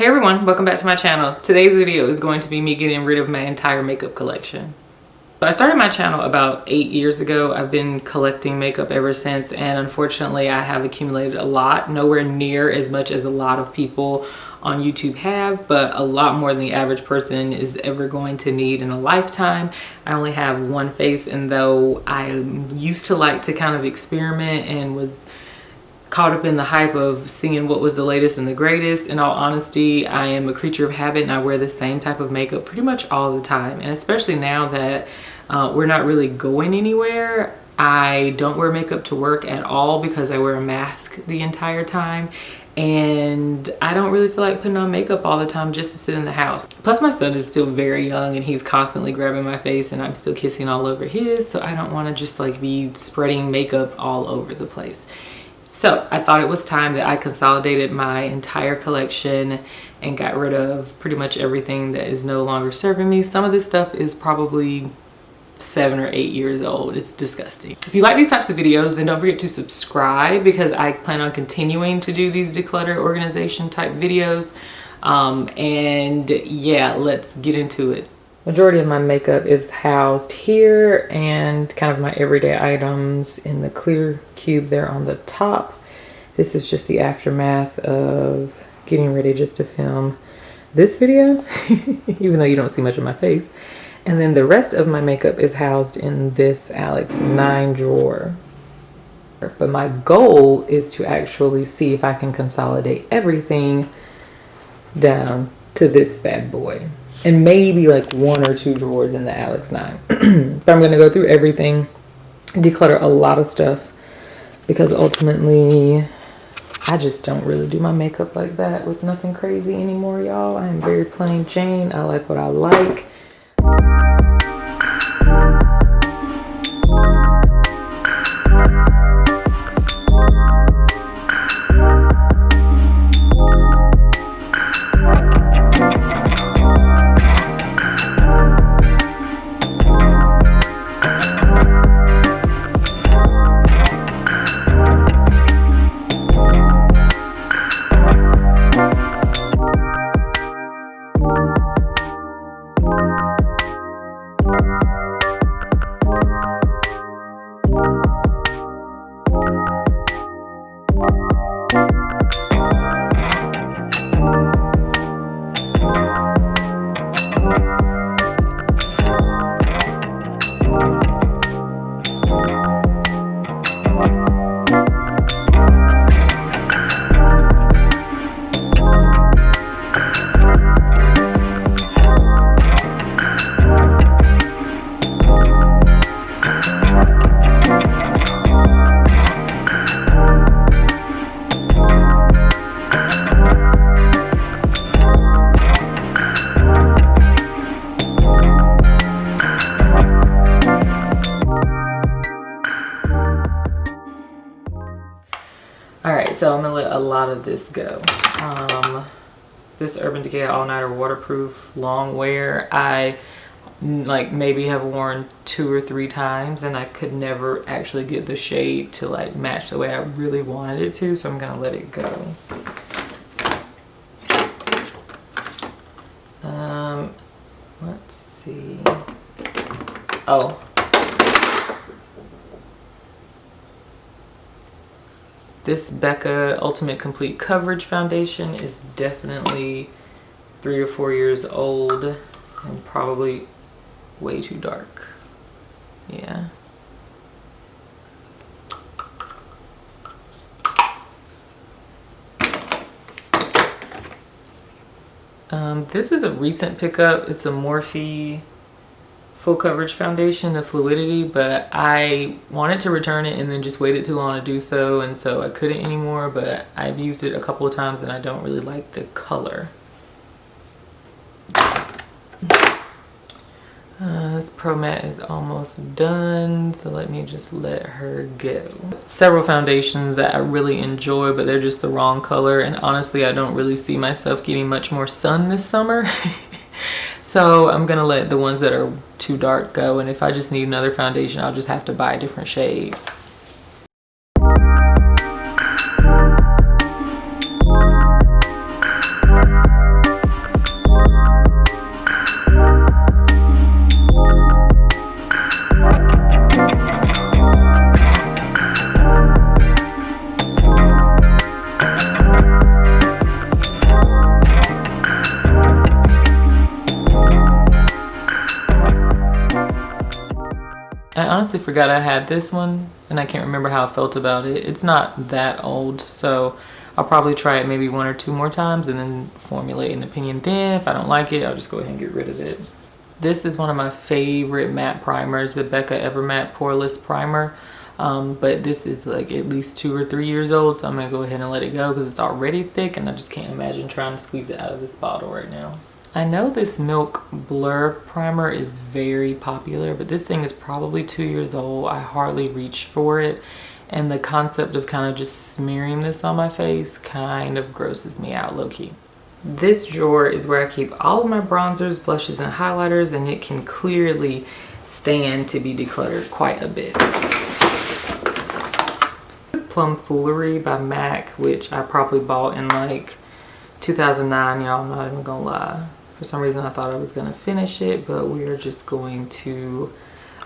Hey everyone, welcome back to my channel. Today's video is going to be me getting rid of my entire makeup collection. So I started my channel about 8 years ago. I've been collecting makeup ever since, and unfortunately I have accumulated a lot, nowhere near as much as a lot of people on YouTube have, but a lot more than the average person is ever going to need in a lifetime. I only have one face, and though I used to like to kind of experiment and was caught up in the hype of seeing what was the latest and the greatest, in all honesty, I am a creature of habit and I wear the same type of makeup pretty much all the time. And especially now that we're not really going anywhere, I don't wear makeup to work at all because I wear a mask the entire time. And I don't really feel like putting on makeup all the time just to sit in the house. Plus my son is still very young and he's constantly grabbing my face and I'm still kissing all over his, so I don't want to just like be spreading makeup all over the place. So I thought it was time that I consolidated my entire collection and got rid of pretty much everything that is no longer serving me. Some of this stuff is probably 7 or 8 years old. It's disgusting. If you like these types of videos, then don't forget to subscribe because I plan on continuing to do these declutter organization type videos. And yeah, let's get into it. Majority of my makeup is housed here and kind of my everyday items in the clear cube there on the top. This is just the aftermath of getting ready just to film this video, even though you don't see much of my face. And then the rest of my makeup is housed in this Alex 9 drawer. But my goal is to actually see if I can consolidate everything down to this bad boy. And maybe like 1 or 2 drawers in the Alex 9. But I'm going to go through everything, declutter a lot of stuff, because ultimately I just don't really do my makeup like that with nothing crazy anymore, y'all. I am very plain Jane. I like what I like. Alright, so I'm gonna let a lot of this go. This Urban Decay All Nighter Waterproof Long Wear, I like maybe have worn 2 or 3 times and I could never actually get the shade to like match the way I really wanted it to, so I'm gonna let it go. Let's see. Oh. This Becca Ultimate Complete Coverage Foundation is definitely 3 or 4 years old and probably way too dark. Yeah. This is a recent pickup. It's a Morphe Full Coverage Foundation, the Fluidity, but I wanted to return it and then just waited too long to do so, and so I couldn't anymore, but I've used it a couple of times and I don't really like the color. This Pro Matte is almost done, so let me just let her go. Several foundations that I really enjoy, but they're just the wrong color, and honestly I don't really see myself getting much more sun this summer. So I'm gonna let the ones that are too dark go, and if I just need another foundation, I'll just have to buy a different shade. honestly forgot I had this one, and I can't remember how I felt about it. It's not that old, so I'll probably try it maybe 1 or 2 more times and then formulate an opinion then. If I don't like it, I'll just go ahead and get rid of it. This is one of my favorite matte primers, the Becca Evermatte Poreless Primer. But this is like at least 2 or 3 years old, so I'm gonna go ahead and let it go because it's already thick and I just can't imagine trying to squeeze it out of this bottle right now. I know this Milk Blur primer is very popular, but this thing is probably 2 years old. I hardly reach for it, and the concept of kind of just smearing this on my face kind of grosses me out low-key. This drawer is where I keep all of my bronzers, blushes, and highlighters, and it can clearly stand to be decluttered quite a bit. This is Plum Foolery by MAC, which I probably bought in like 2009, y'all, I'm not even gonna lie. For some reason I thought I was gonna finish it, but we are just going to,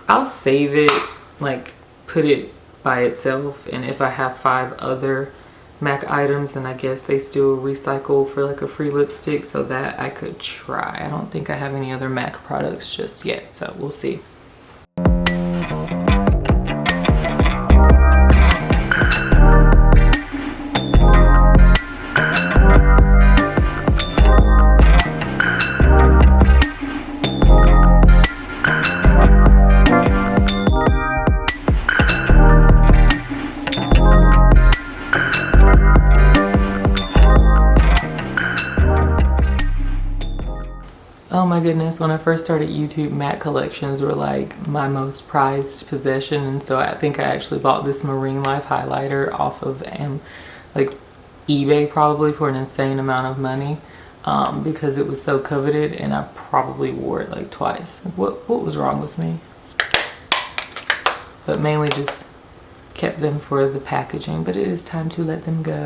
I'll save it, like put it by itself, and if I have 5 other MAC items, then I guess they still recycle for like a free lipstick, so that I could try. I don't think I have any other MAC products just yet, so we'll see. Oh my goodness, when I first started YouTube, MAC collections were like my most prized possession, and so I think I actually bought this Marine Life highlighter off of like eBay probably for an insane amount of money because it was so coveted, and I probably wore it like twice. What was wrong with me? But mainly just kept them for the packaging, but it is time to let them go.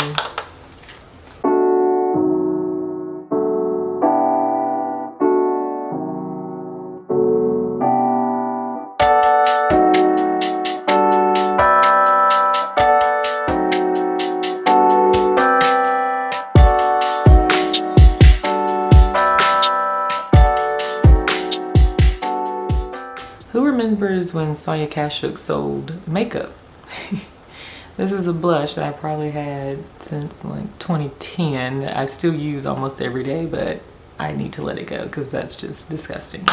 Who remembers when Sonia Kashuk sold makeup? This is a blush that I probably had since like 2010 that I still use almost every day, but I need to let it go because that's just disgusting.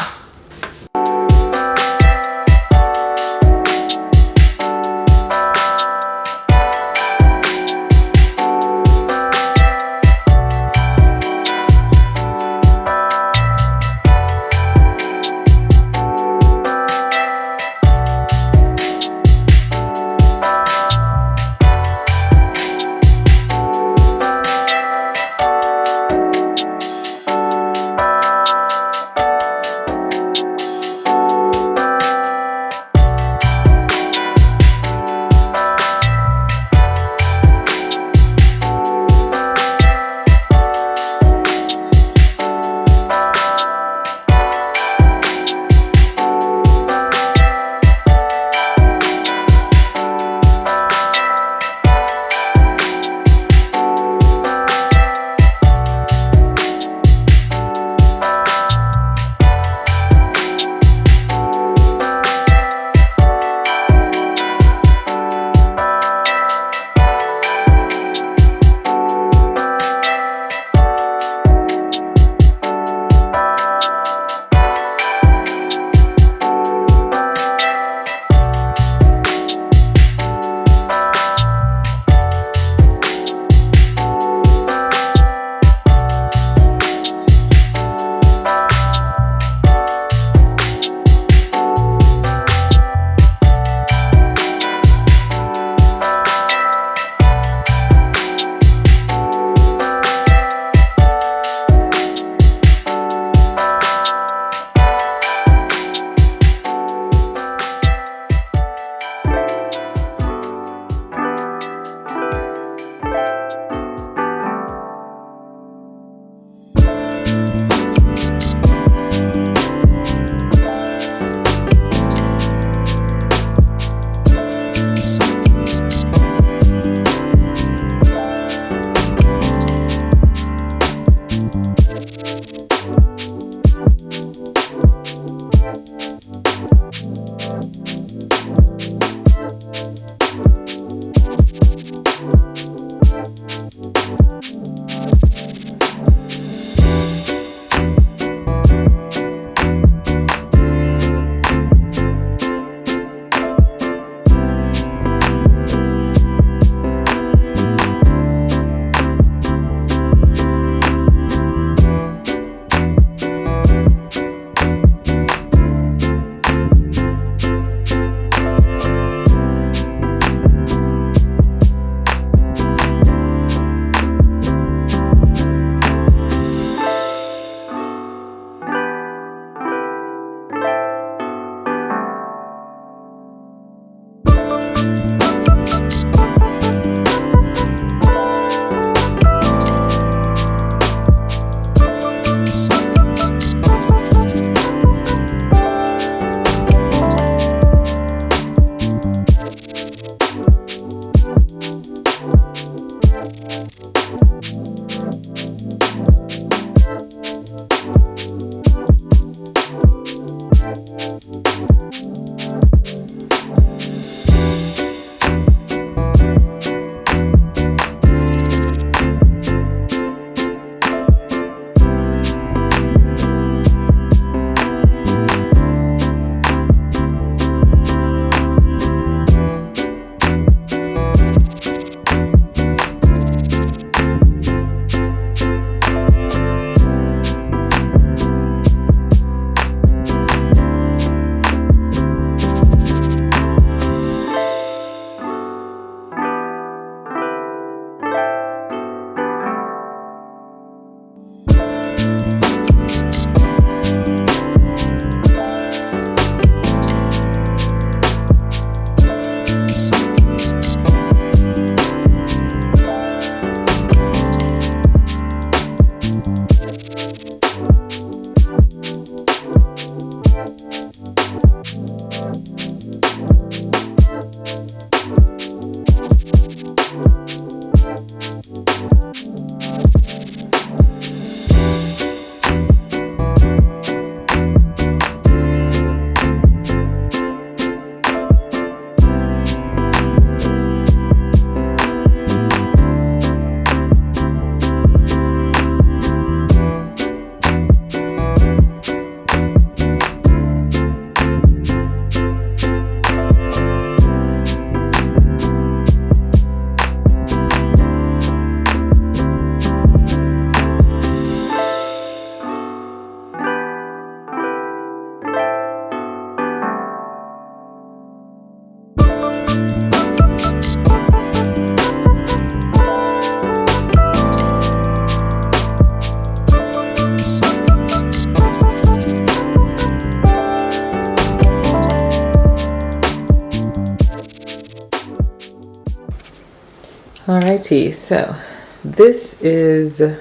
tea. So this is a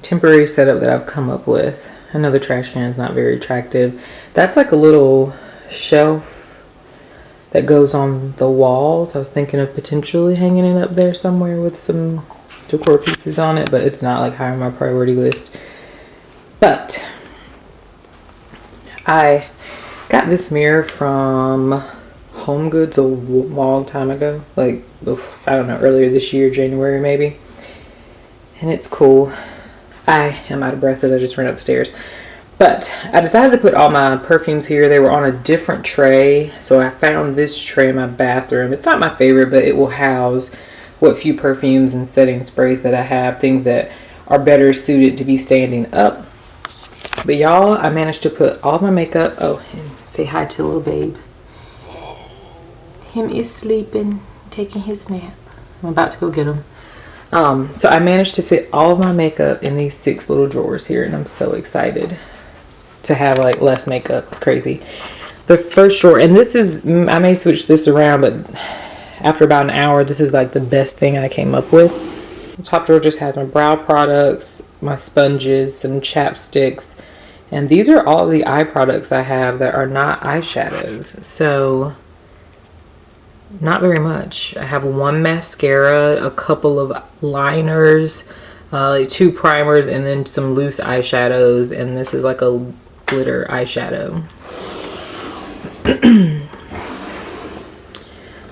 temporary setup that I've come up with. I know the trash can is not very attractive. That's like a little shelf that goes on the walls. I was thinking of potentially hanging it up there somewhere with some decor pieces on it, but it's not like high on my priority list. But I got this mirror from Homegoods a long time ago, like, I don't know, earlier this year, January maybe. And it's cool. I am out of breath as I just ran upstairs. But I decided to put all my perfumes here. They were on a different tray. So I found this tray in my bathroom. It's not my favorite, but it will house what few perfumes and setting sprays that I have. Things that are better suited to be standing up. But y'all, I managed to put all my makeup. Oh, and say hi to little babe. Him is sleeping, taking his nap. I'm about to go get him. So I managed to fit all of my makeup in these 6 little drawers here, and I'm so excited to have like less makeup. It's crazy. The first drawer, and this is, I may switch this around, but after about an hour, this is like the best thing I came up with. The top drawer just has my brow products, my sponges, some chapsticks, and these are all the eye products I have that are not eyeshadows. So not very much. I have 1 mascara, a couple of liners, like 2 primers, and then some loose eyeshadows, and this is like a glitter eyeshadow.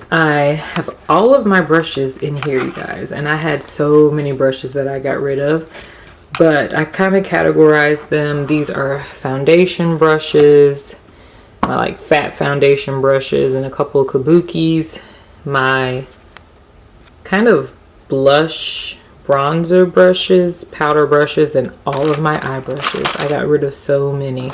I have all of my brushes in here, you guys, and I had so many brushes that I got rid of, but I kind of categorized them. These are foundation brushes, my like fat foundation brushes, and a couple of kabukis, my kind of blush bronzer brushes, powder brushes, and all of my eye brushes. I got rid of so many.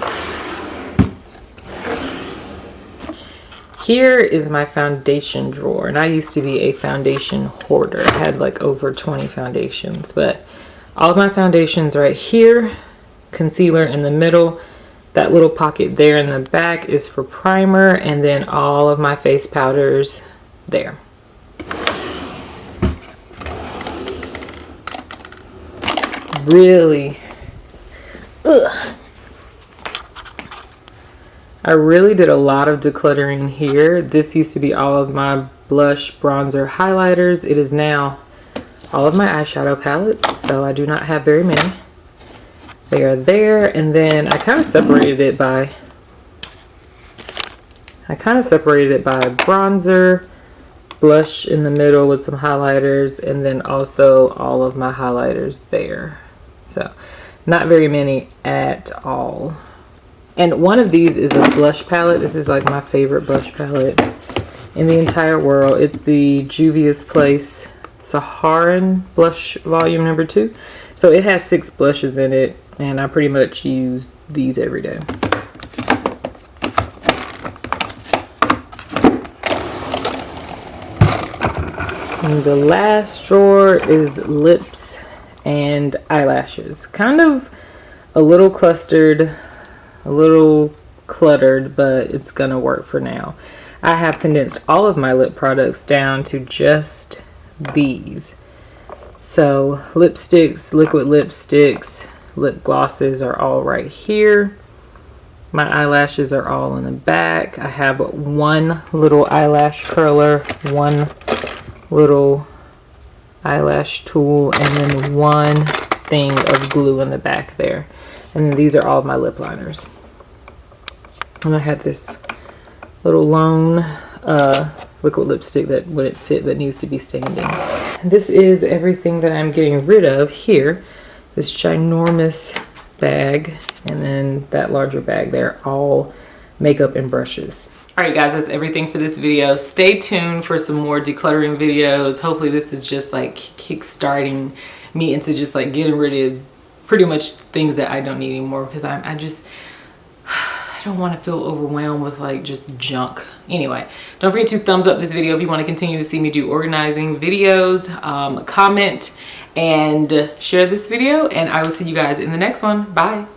Here is my foundation drawer, and I used to be a foundation hoarder. I had like over 20 foundations, but all of my foundations right here, concealer in the middle. That little pocket there in the back is for primer, and then all of my face powders there. Really, I really did a lot of decluttering here. This used to be all of my blush, bronzer, highlighters. It is now all of my eyeshadow palettes, so I do not have very many. They are there, and then I kind of separated it by bronzer, blush in the middle with some highlighters, and then also all of my highlighters there. So not very many at all. And one of these is a blush palette. This is like my favorite blush palette in the entire world. It's the Juvia's Place Saharan Blush Volume Number 2. So it has 6 blushes in it, and I pretty much use these every day. And the last drawer is lips and eyelashes. Kind of a little clustered, a little cluttered, but it's gonna work for now. I have condensed all of my lip products down to just these. So lipsticks, liquid lipsticks, lip glosses are all right here. My eyelashes are all in the back. I have 1 little eyelash curler, 1 little eyelash tool, and then 1 thing of glue in the back there. And then these are all of my lip liners. And I had this little lone liquid lipstick that wouldn't fit but needs to be standing. And this is everything that I'm getting rid of here. This ginormous bag, and then that larger bag there, all makeup and brushes. Alright guys, that's everything for this video. Stay tuned for some more decluttering videos. Hopefully this is just like kick-starting me into just like getting rid of pretty much things that I don't need anymore, because I don't want to feel overwhelmed with like just junk. Anyway, don't forget to thumbs up this video if you want to continue to see me do organizing videos. Comment and share this video, and I will see you guys in the next one. Bye.